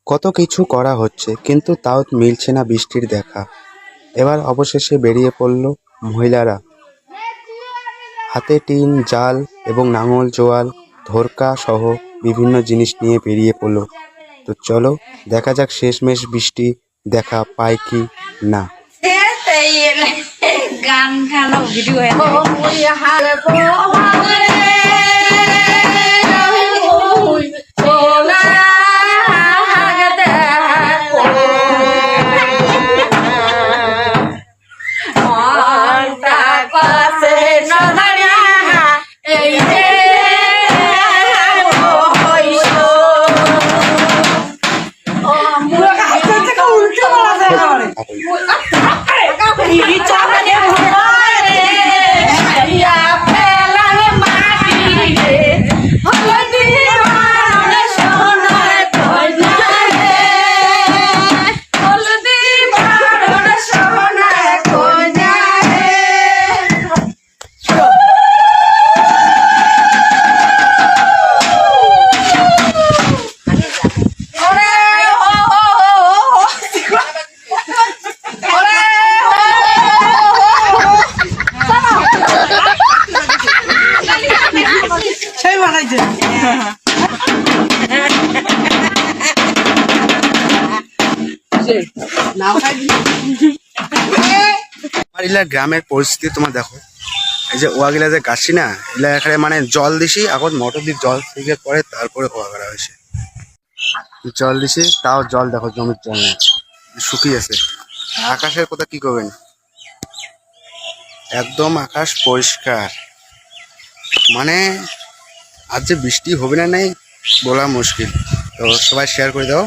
কত কিছু করা হচ্ছে কিন্তু তাও মিলছে না বৃষ্টির দেখা। এবার অবশেষে বেরিয়ে পড়ল মহিলারা। হাতে টিন, জাল এবং নাঙল, জোয়াল, ধোরকা সহ বিভিন্ন জিনিস নিয়ে বেরিয়ে পড়ল। তো চলো দেখা যাক শেষমেশ বৃষ্টি দেখা পায় কি না। গান গানো ভিডিও আমার ইলা গ্রামের পরিস্থিতি তোমার দেখো। এই যে ওয়াগিলা যে গাছি না, এলা এখানে মানে জল দিছি, এখন মোটর দিয়ে জল থেকে পরে তারপরে ওয়া করা হয়েছে। জল দিছি তাও জল দেখো, জমির জল নেই, শুকিয়ে আছে। আকাশের কথা কি করবেন, একদম আকাশ পরিষ্কার। মানে আজ যে বৃষ্টি হবে না নাই বলা মুশকিল। তো সবাই শেয়ার করে দাও।